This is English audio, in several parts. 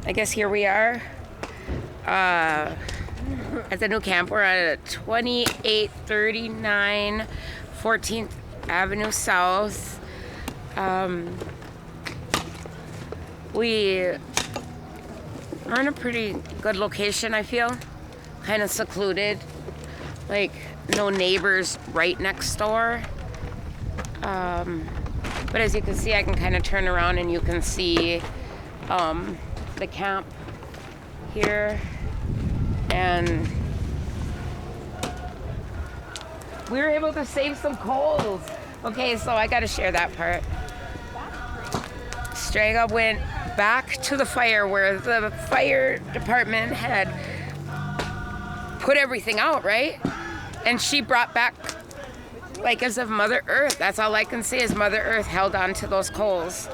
I guess here we are at the new camp. We're at 2839 14th Avenue South. We are in a pretty good location, I feel. Kind of secluded. Like, no neighbors right next door. But as you can see, I can kind of turn around and you can see the camp here. And we were able to save some coals. Okay, so I got to share that part. Strega went back to the fire where the fire department had put everything out, right? And she brought back, like, as of Mother Earth. That's all I can say is Mother Earth held on to those coals.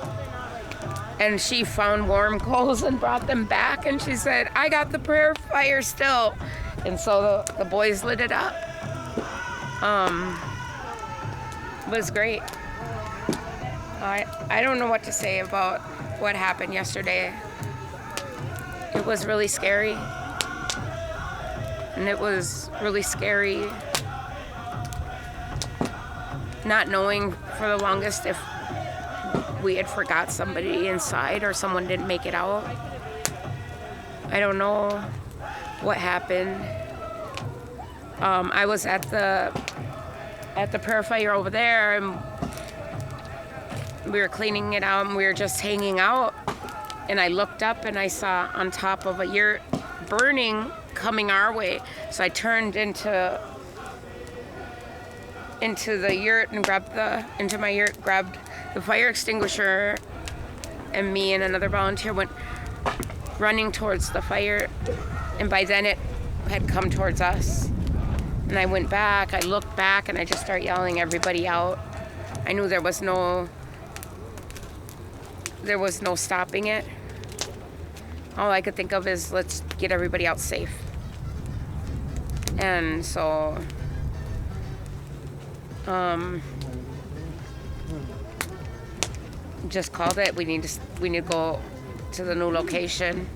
And she found warm coals and brought them back. And she said, I got the prayer fire still. And so the boys lit it up. It was great. I don't know what to say about what happened yesterday. It was really scary. And it was really scary not knowing for the longest if we had forgot somebody inside or someone didn't make it out. I don't know what happened. I was at the prayer fire over there, and we were cleaning it out, and we were just hanging out. And I looked up, and I saw on top of a yurt burning coming our way. So I turned into the yurt and grabbed the fire extinguisher, and me and another volunteer went running towards the fire, and by then it had come towards us. And I went back, I looked back, and I just started yelling everybody out. I knew there was no stopping it. All I could think of is, let's get everybody out safe. And so just called it. We need to go to the new location.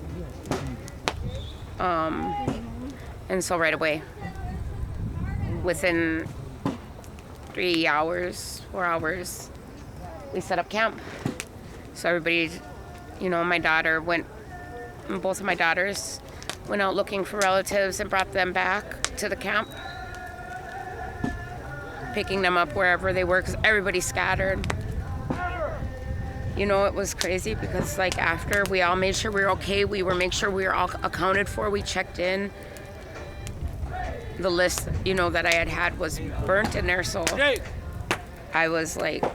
And so right away, within 4 hours, we set up camp. So everybody, both of my daughters went out looking for relatives and brought them back to the camp, picking them up wherever they were, because everybody scattered. It was crazy because, like, after we all made sure we were okay, make sure we were all accounted for. We checked in. The list, that I had was burnt in there, so I was like,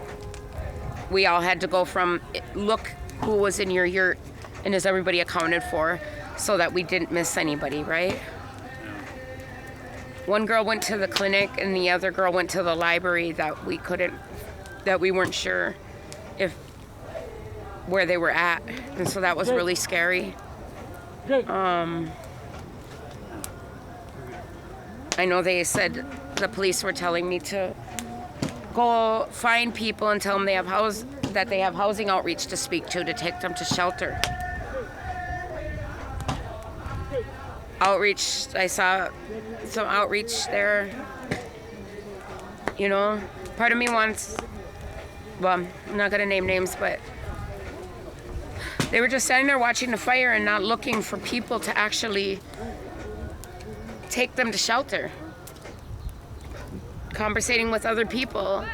we all had to go from, look who was in your yurt and is everybody accounted for, so that we didn't miss anybody, right? One girl went to the clinic and the other girl went to the library that we weren't sure where they were at. And so that was really scary. I know they said, the police were telling me to go find people and tell them that they have housing outreach to speak to take them to shelter. Outreach, I saw some outreach there. Part of me wants, well, I'm not gonna name names, but they were just standing there watching the fire and not looking for people to actually take them to shelter. Conversating with other people.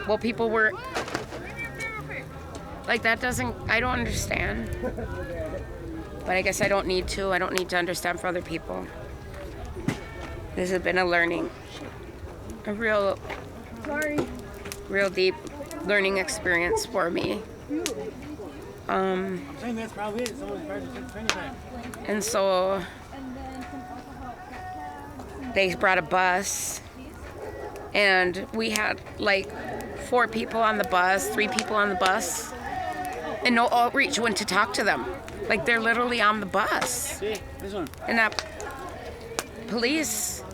Well, people were like, I don't understand. But I guess I don't need to. I don't need to understand for other people. This has been a real deep learning experience for me. And so they brought a bus, and we had like 4 people on the bus, 3 people on the bus, and no outreach went to talk to them. Like, they're literally on the bus. And that police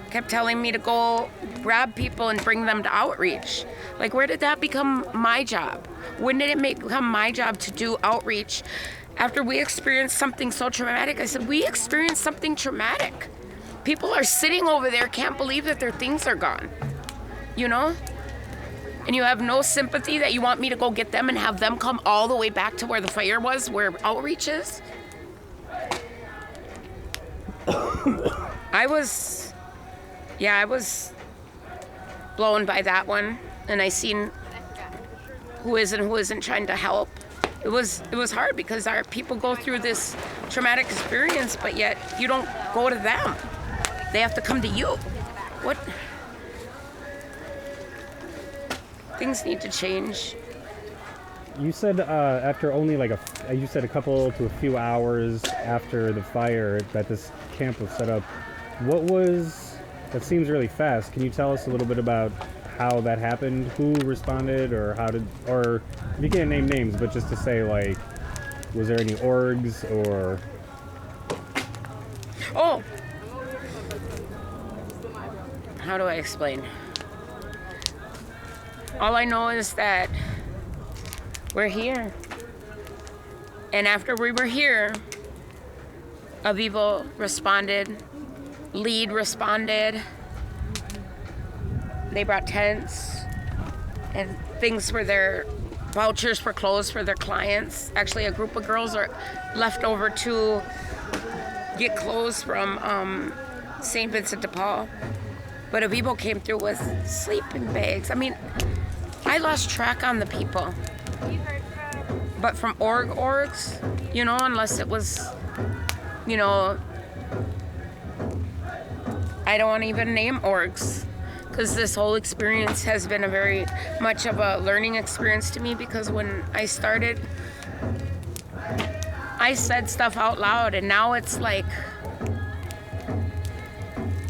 kept telling me to go grab people and bring them to outreach. Like, where did that become my job? When did it become my job to do outreach After we experienced something so traumatic, I said, we experienced something traumatic. People are sitting over there, can't believe that their things are gone, you know? And you have no sympathy that you want me to go get them and have them come all the way back to where the fire was, where outreach is? I was blown by that one, and I seen who is and who isn't trying to help. It was hard because our people go through this traumatic experience, but yet you don't go to them. They have to come to you. What? Things need to change. You said after only like you said a couple to a few hours after the fire that this camp was set up. That seems really fast. Can you tell us a little bit about how that happened? Who responded, or you can't name names, but just to say, like, was there any orgs or? Oh, how do I explain? All I know is that we're here. And after we were here, Avivo responded, Lead responded. They brought tents and things for their vouchers for clothes for their clients. Actually, a group of girls are left over to get clothes from St. Vincent de Paul. But Avivo came through with sleeping bags. I mean, I lost track on the people. But from orgs, you know, unless it was, you know, I don't want to even name orgs, because this whole experience has been a very much of a learning experience to me, because when I started, I said stuff out loud, and now it's like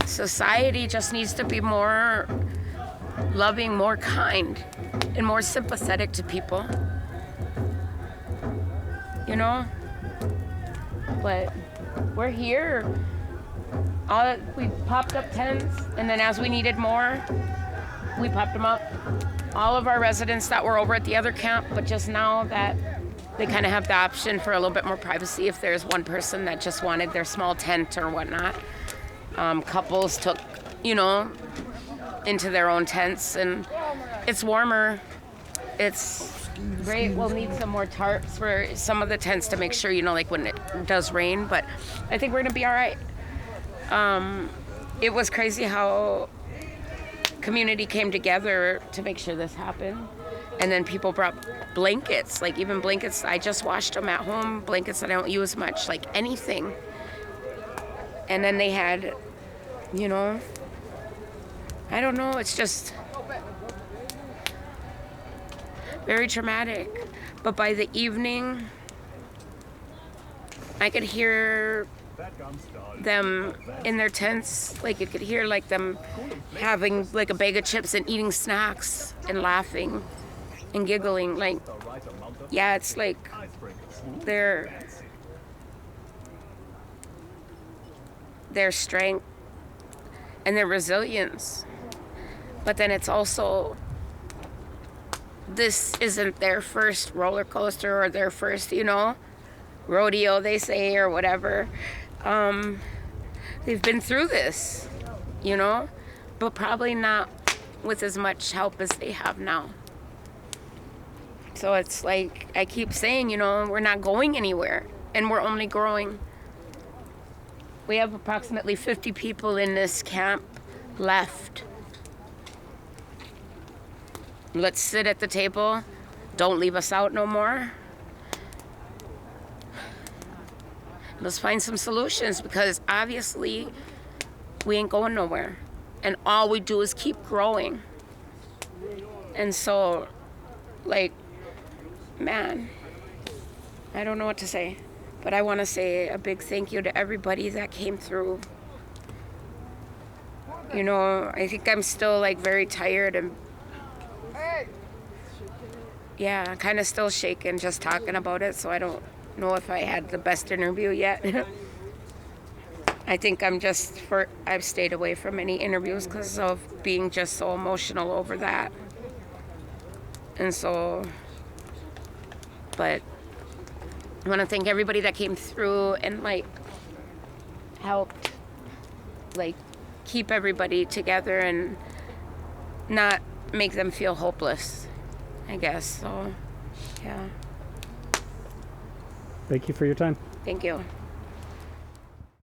society just needs to be more loving, more kind, and more sympathetic to people. You know? But we're here. We popped up tents, and then as we needed more, we popped them up. All of our residents that were over at the other camp, but just now that they kind of have the option for a little bit more privacy if there's one person that just wanted their small tent or whatnot. Couples took, you know, into their own tents, and it's warmer. It's great. We'll need some more tarps for some of the tents to make sure, you know, like when it does rain, but I think we're gonna be all right. It was crazy how community came together to make sure this happened. And then people brought blankets, like even blankets, I just washed them at home, blankets that I don't use much, like anything. And then they had, you know, I don't know, it's just very traumatic. But by the evening, I could hear them in their tents, like you could hear like them having like a bag of chips and eating snacks and laughing and giggling. Like, yeah, it's like their strength and their resilience. But then it's also, this isn't their first roller coaster or their first, you know, rodeo, they say, or whatever. They've been through this, you know, but probably not with as much help as they have now. So it's like I keep saying, you know, we're not going anywhere, and we're only growing. We have approximately 50 people in this camp left. Let's sit at the table. Don't leave us out no more. Let's find some solutions, because obviously we ain't going nowhere. And all we do is keep growing. And so, like, man, I don't know what to say. But I want to say a big thank you to everybody that came through. You know, I think I'm still, like, very tired and, yeah, kind of still shaken just talking about it, so I don't know if I had the best interview yet. I think I've stayed away from any interviews because of being just so emotional over that. And so, but I want to thank everybody that came through and like helped like keep everybody together and not make them feel hopeless, I guess. So, yeah. Thank you for your time. Thank you.